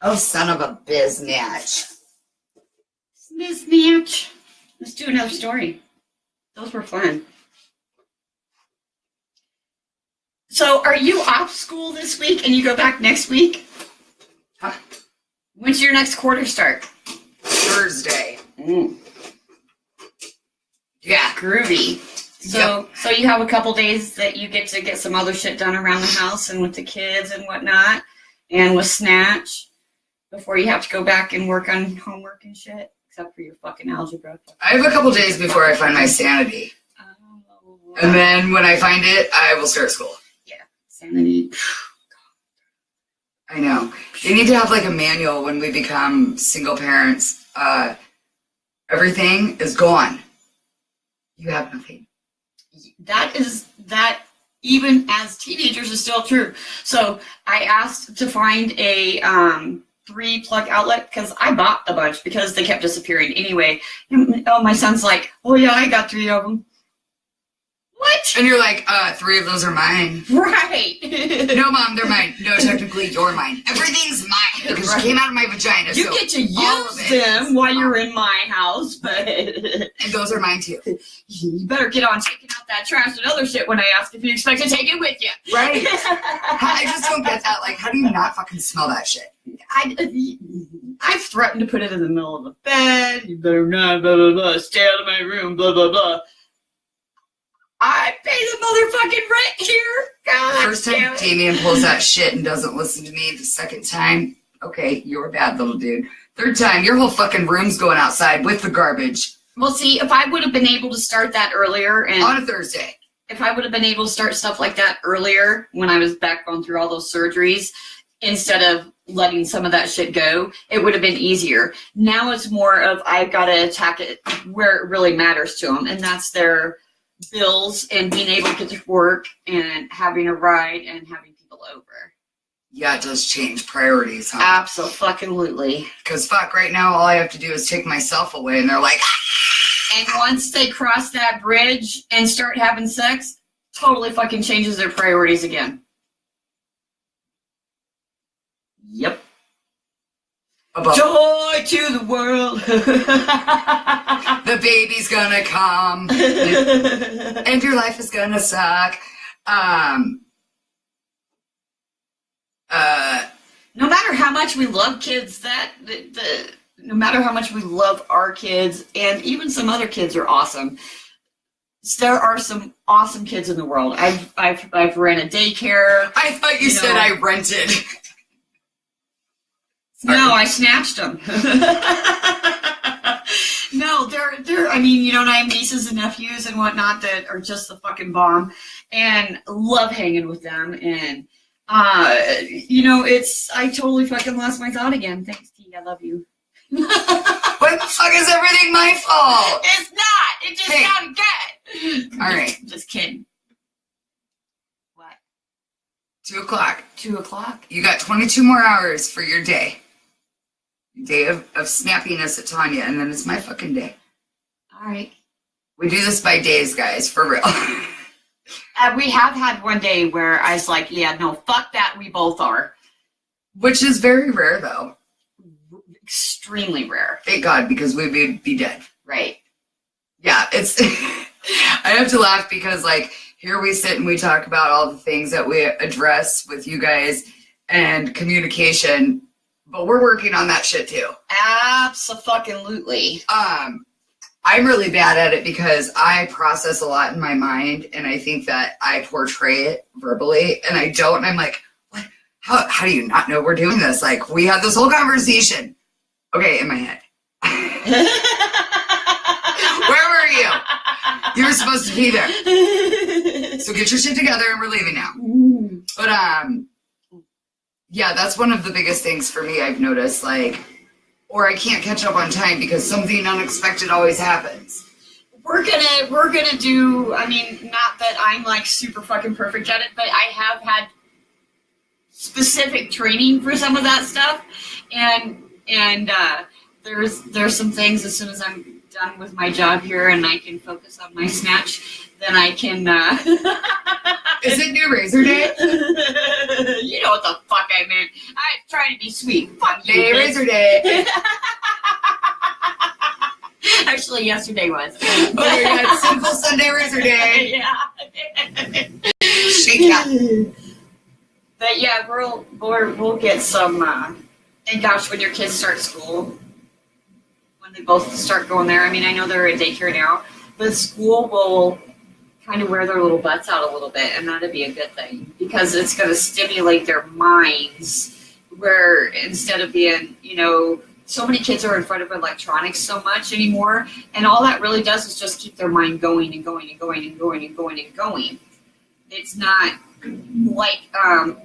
Oh, son of a biznatch. Snitch. Let's do another story. Those were fun. So, are you off school this week and you go back next week? Huh? When's your next quarter start? Thursday. Yeah. Groovy. So you have a couple days that you get to get some other shit done around the house and with the kids and whatnot, and with Snatch, before you have to go back and work on homework and shit, except for your fucking algebra. I have a couple days before I find my sanity. Oh. And then when I find it, I will start school. Sanity. I know. They need to have like a manual when we become single parents. Everything is gone. You have nothing. That even as teenagers is still true. So I asked to find a 3-plug outlet because I bought a bunch because they kept disappearing anyway. And, my son's like, oh yeah, I got 3 of them. What? And you're like, 3 of those are mine. Right. No, Mom, they're mine. No, technically, you're mine. Everything's mine because Right. you came out of my vagina. You so get to all of use it them is while you're mine. in my house, but And those are mine too. you better get on taking out that trash and other shit when I ask if you expect to take it with you. Right. I just don't get that. Like, how do you not fucking smell that shit? I've threatened to put it in the middle of the bed. You better not, blah, blah, blah. Stay out of my room, blah, blah, blah. I pay the motherfucking rent here. God First time damn it. Damien pulls that shit and doesn't listen to me. The second time, okay, you're a bad little dude. Third time, your whole fucking room's going outside with the garbage Well, see, if I would have been able to start that earlier, and on a Thursday. if I would have been able to start stuff like that earlier when I was back going through all those surgeries, instead of letting some of that shit go, it would have been easier. Now it's more of I've got to attack it where it really matters to them, and that's their bills and being able to get to work and having a ride and having people over. Yeah, it does change priorities, huh? Absolutely. Because fuck, right now all I have to do is take myself away, and they're like, And once they cross that bridge and start having sex, totally fucking changes their priorities again. Yep. above. Joy to the world. The baby's gonna come, and your life is gonna suck. No matter how much we love kids, no matter how much we love our kids, and even some other kids are awesome. There are some awesome kids in the world. I've ran a daycare. I thought you said I rented. No, I snatched them. No, they're. I mean, I have nieces and nephews and whatnot that are just the fucking bomb, and love hanging with them. And it's. I totally fucking lost my thought again. Thanks, T. I love you. What the fuck is everything my fault? It's not. It just Hey. sounded good. All right. Just kidding. What? 2 o'clock. 2 o'clock? You got 22 more hours for your day. Day of snappiness at Tanya, and then it's my fucking day. All right. We do this by days, guys, for real. We have had one day where I was like, yeah, no, fuck that. We both are. Which is very rare, though. Extremely rare. Thank God, because we would be dead. Right. Yeah, it's... I have to laugh because, here we sit and we talk about all the things that we address with you guys and communication, but we're working on that shit, too. Abso-fucking-lutely. I'm really bad at it because I process a lot in my mind, and I think that I portray it verbally, and I don't, and I'm like, what? How do you not know we're doing this? We had this whole conversation. Okay, in my head. Where were you? You were supposed to be there. So get your shit together, and we're leaving now. But, yeah, that's one of the biggest things for me I've noticed, or I can't catch up on time because something unexpected always happens. we're gonna do, I mean, not that I'm like super fucking perfect at it, but I have had specific training for some of that stuff, and there's some things as soon as I'm done with my job here and I can focus on my snatch, then I can Is it new razor day? You know what the fuck I meant. I'm trying to be sweet. Fuck you, Day bitch. razor day. Actually, yesterday was. Oh my God, Sinful Sunday razor day. Yeah. Shake that. But yeah, we'll get some. And gosh, when your kids start school, when they both start going there, I mean, I know they're at daycare now, but school will kind of wear their little butts out a little bit, and that'd be a good thing because it's going to stimulate their minds. Where instead of being, you know, so many kids are in front of electronics so much anymore, and all that really does is just keep their mind going and going and going and going and going and going. It's not like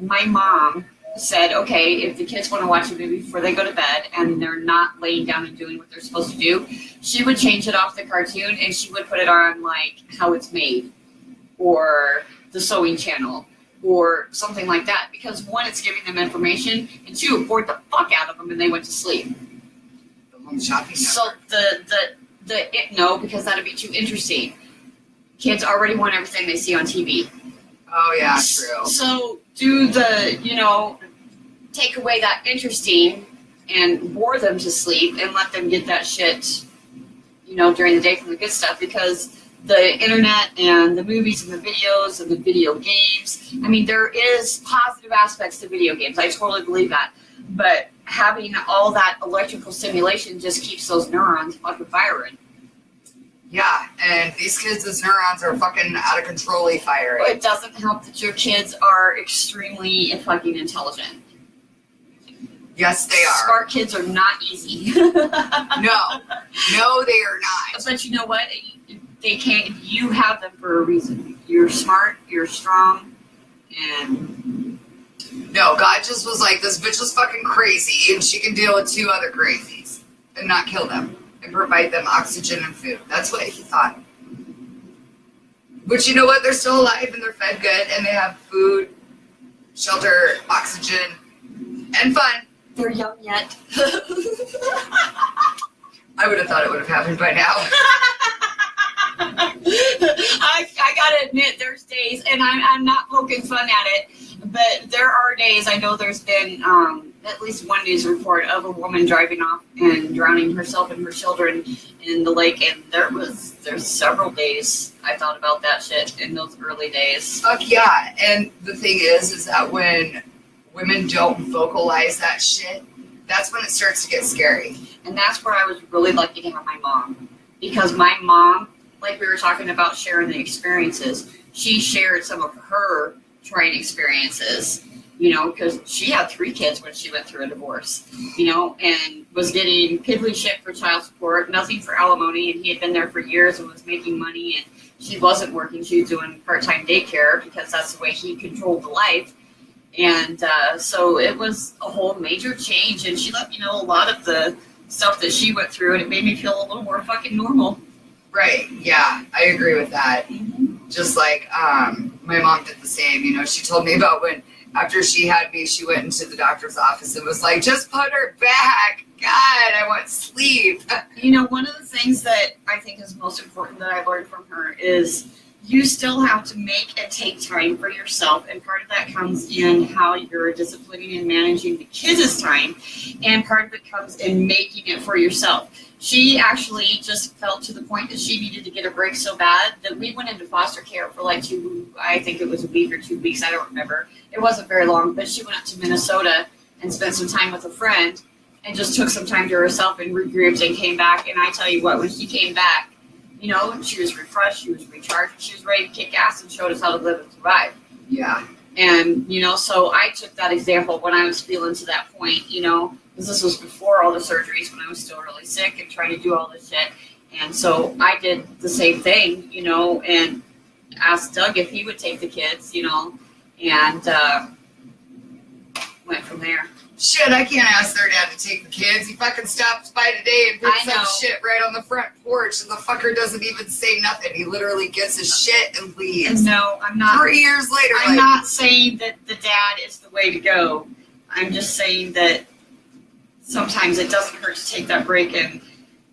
my mom said, okay, if the kids want to watch a movie before they go to bed and they're not laying down and doing what they're supposed to do, she would change it off the cartoon and she would put it on like How It's Made or the Sewing Channel or something like that, because one, it's giving them information, and two, it bored the fuck out of them and they went to sleep. Shopping So no, because that'd be too interesting. Kids already want everything they see on TV. Oh yeah, true. So do the, you know, take away that interesting and bore them to sleep and let them get that shit, you know, during the day from the good stuff, because the internet and the movies and the videos and the video games, I mean, there is positive aspects to video games. I totally believe that. But having all that electrical stimulation just keeps those neurons fucking firing. Yeah, and these kids' neurons are fucking out of control firing. It doesn't help that your kids are extremely fucking intelligent. Yes, they are. Smart kids are not easy. No, they are not. But you know what? They can't. You have them for a reason. You're smart. You're strong. And no, God just was like, this bitch is fucking crazy, and she can deal with two other crazies and not kill them and provide them oxygen and food. That's what he thought. But you know what? They're still alive and they're fed good and they have food, shelter, oxygen, and fun. they're young yet. I would have thought it would have happened by now. I gotta admit, there's days, and I'm not poking fun at it, but there are days. I know there's been at least one news report of a woman driving off and drowning herself and her children in the lake, and there's several days I thought about that shit in those early days. Fuck yeah. And the thing is that when women don't vocalize that shit, that's when it starts to get scary. And that's where I was really lucky to have my mom, because my mom, like we were talking about sharing the experiences, she shared some of her trying experiences, you know, because she had 3 kids when she went through a divorce, you know, and was getting piddly shit for child support, nothing for alimony, and he had been there for years and was making money, and she wasn't working, she was doing part-time daycare because that's the way he controlled the life. And so it was a whole major change, and she let me know a lot of the stuff that she went through, and it made me feel a little more fucking normal. Right, yeah, I agree with that. Mm-hmm. Just like my mom did the same, you know, she told me about when, after she had me, she went into the doctor's office and was like, just put her back. God, I want sleep. You know, one of the things that I think is most important that I learned from her is you still have to make and take time for yourself. And part of that comes in how you're disciplining and managing the kids' time. And part of it comes in making it for yourself. She actually just felt to the point that she needed to get a break so bad that we went into foster care for like I think it was a week or 2 weeks, I don't remember. It wasn't very long, but she went up to Minnesota and spent some time with a friend and just took some time to herself and regrouped and came back. And I tell you what, when she came back, you know, she was refreshed, she was recharged, she was ready to kick ass and showed us how to live and survive. Yeah. And, you know, so I took that example when I was feeling to that point, you know, because this was before all the surgeries when I was still really sick and trying to do all this shit. And so I did the same thing, you know, and asked Doug if he would take the kids, you know, and went from there. Shit, I can't ask their dad to take the kids. He fucking stops by today and picks up shit right on the front porch, and the fucker doesn't even say nothing. He literally gets his shit and leaves. No, I'm not. 3 years later, I'm not saying that the dad is the way to go. I'm just saying that sometimes it doesn't hurt to take that break, and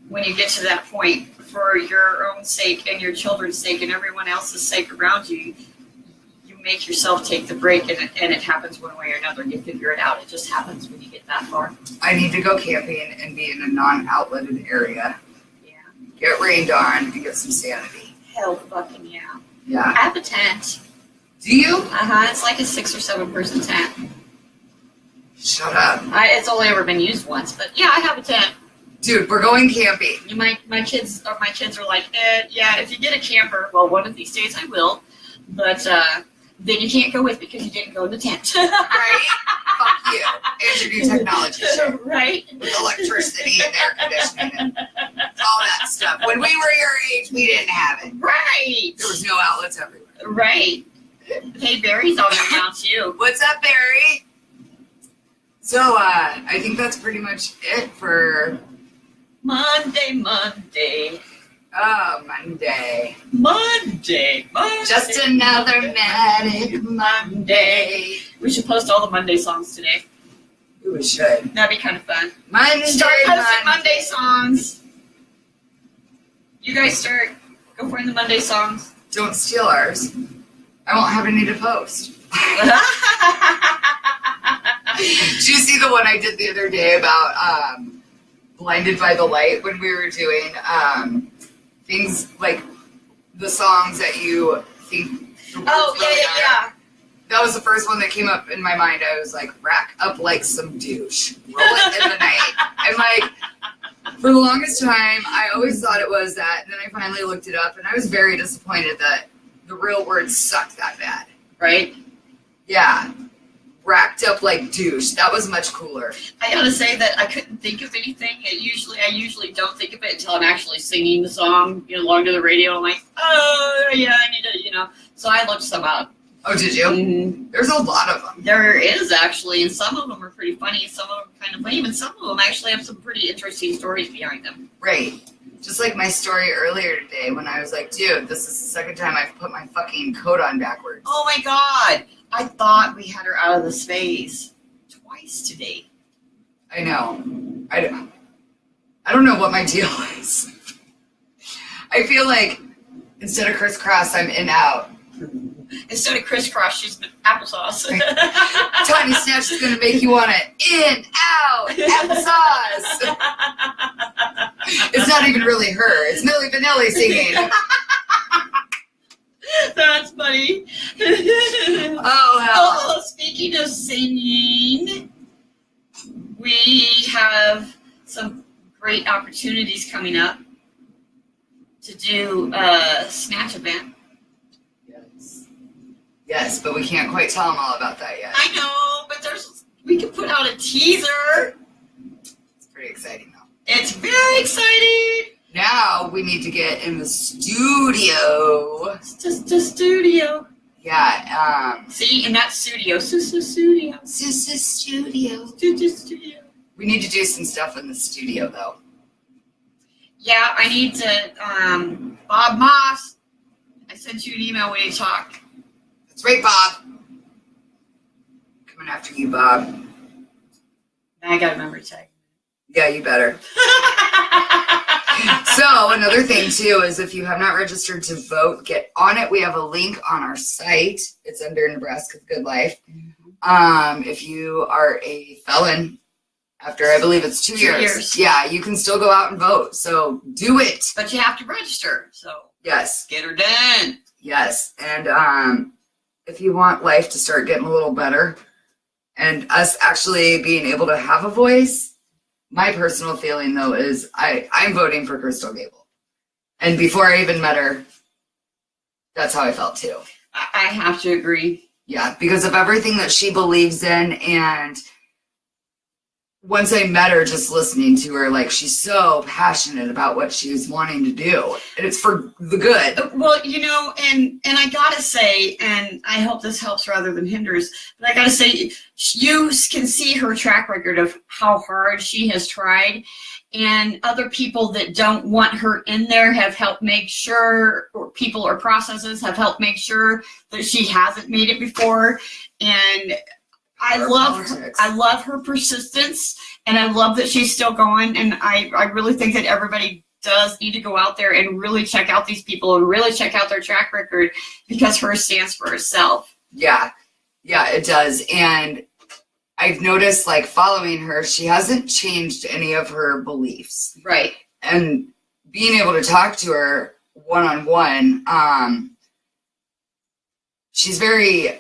when you get to that point, for your own sake and your children's sake and everyone else's sake around you, you make yourself take the break, and it happens one way or another. You figure it out. It just happens when you get that far. I need to go camping and be in a non-outletted area. Yeah. Get rained on and get some sanity. Hell fucking yeah. Yeah. I have a tent. Do you? It's like a 6 or 7 person tent. Shut up. It's only ever been used once, but yeah, I have a tent. Dude, we're going camping. My kids are like, yeah, if you get a camper, well, one of these days I will, but then you can't go with because you didn't go in the tent. Right? Fuck you. And your new technology shit. Right? With electricity and air conditioning and all that stuff. When we were your age, we didn't have it. Right. There was no outlets everywhere. Right. Hey, Barry's on there now, too. What's up, Barry? So, I think that's pretty much it for... Monday. Oh, Monday. Monday. Just another manic Monday. We should post all the Monday songs today. We should. That'd be kind of fun. Monday. Start posting Monday songs. You guys go find the Monday songs. Don't steal ours. I won't have any to post. Did you see the one I did the other day about Blinded by the Light when we were doing things like the songs that you think the words really are? Yeah. That was the first one that came up in my mind. I was like, rack up like some douche. Roll it in the night. And like, for the longest time, I always thought it was that. And then I finally looked it up, and I was very disappointed that the real words sucked that bad. Right? Yeah. Racked up like douche. That was much cooler. I gotta say that I couldn't think of anything. I usually don't think of it until I'm actually singing the song, along to the radio. I'm like, oh yeah, I need to, So I looked some up. Oh, did you? Mm-hmm. There's a lot of them. There is actually, and some of them are pretty funny, some of them kind of lame, and some of them actually have some pretty interesting stories behind them. Right. Just like my story earlier today when I was like, dude, this is the second time I've put my fucking coat on backwards. Oh my god! I thought we had her out of the space twice today. I know. I don't know what my deal is. I feel like instead of crisscross, I'm in out. Instead of crisscross, she's applesauce. Tiny Snatch is going to make you want to in, out, applesauce. It's not even really her. It's Milli Vanilli singing. That's funny. Oh, hell. Oh, speaking of singing, we have some great opportunities coming up to do a Snatch event. Yes, but we can't quite tell them all about that yet. I know, but we can put out a teaser. It's pretty exciting, though. It's very exciting. Now we need to get in the studio. It's just a studio. Yeah. See, in that studio. Studio. Studio. We need to do some stuff in the studio, though. Yeah, I need to, Bob Moss, I sent you an email when you talked. That's right, Bob. Coming after you, Bob. I gotta remember to tag. Yeah, you better. So, another thing, too, is if you have not registered to vote, get on it. We have a link on our site. It's under Nebraska's Good Life. If you are a felon, after I believe it's 2 years, yeah, you can still go out and vote. So, do it. But you have to register, so. Yes. Get her done. Yes, and if you want life to start getting a little better and us actually being able to have a voice, my personal feeling, though, is I'm voting for Crystal Gable. And before I even met her, that's how I felt, too. I have to agree. Yeah, because of everything that she believes in and once I met her, just listening to her, like, she's so passionate about what she was wanting to do, and it's for the good. Well, and I gotta say, and I hope this helps rather than hinders, but I gotta say, you can see her track record of how hard she has tried, and other people that don't want her in there have helped make sure, or people or processes have helped make sure that she hasn't made it before, and I love her persistence, and I love that she's still going, and I really think that everybody does need to go out there and really check out these people and really check out their track record, because hers stands for herself. Yeah, it does. And I've noticed, like, following her, she hasn't changed any of her beliefs. Right. And being able to talk to her one-on-one, she's very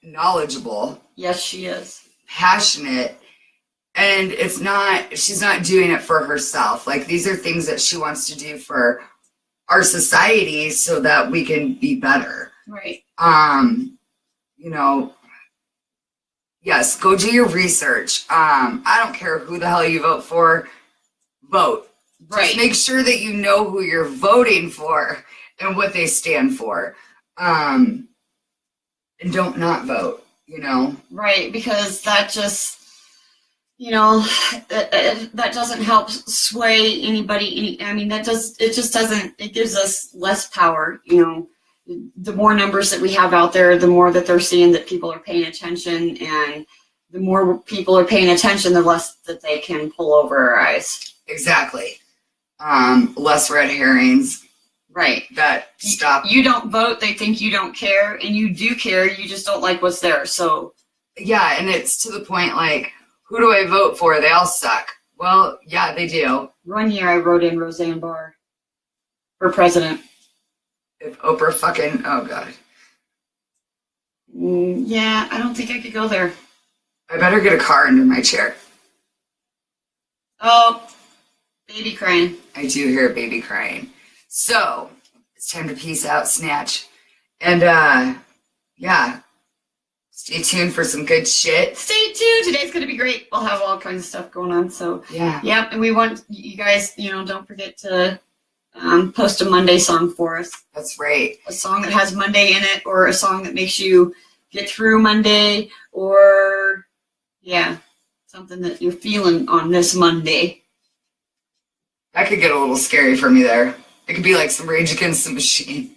knowledgeable. Yes, she is. Passionate. And she's not doing it for herself. Like, these are things that she wants to do for our society so that we can be better. Right. Yes, go do your research. I don't care who the hell you vote for, vote. Right. Just make sure that you know who you're voting for and what they stand for. And don't not vote. Right, because that just, that doesn't help sway anybody. It gives us less power. The more numbers that we have out there, the more that they're seeing that people are paying attention, and the more people are paying attention, the less that they can pull over our eyes. Exactly. Less red herrings. Right. That stop. You don't vote, they think you don't care, and you do care, you just don't like what's there. So yeah, and it's to the point, like, who do I vote for? They all suck. Well, yeah, they do. One year I wrote in Roseanne Barr for president. If Oprah fucking, oh god. Yeah, I don't think I could go there. I better get a car under my chair. Oh, baby crying. I do hear a baby crying. So, it's time to peace out, Snatch. And, yeah. Stay tuned for some good shit. Stay tuned. Today's going to be great. We'll have all kinds of stuff going on. So, yeah. Yep. And we want you guys, don't forget to post a Monday song for us. That's right. A song that has Monday in it, or a song that makes you get through Monday, or, yeah, something that you're feeling on this Monday. That could get a little scary for me there. It could be like some Rage Against the Machine.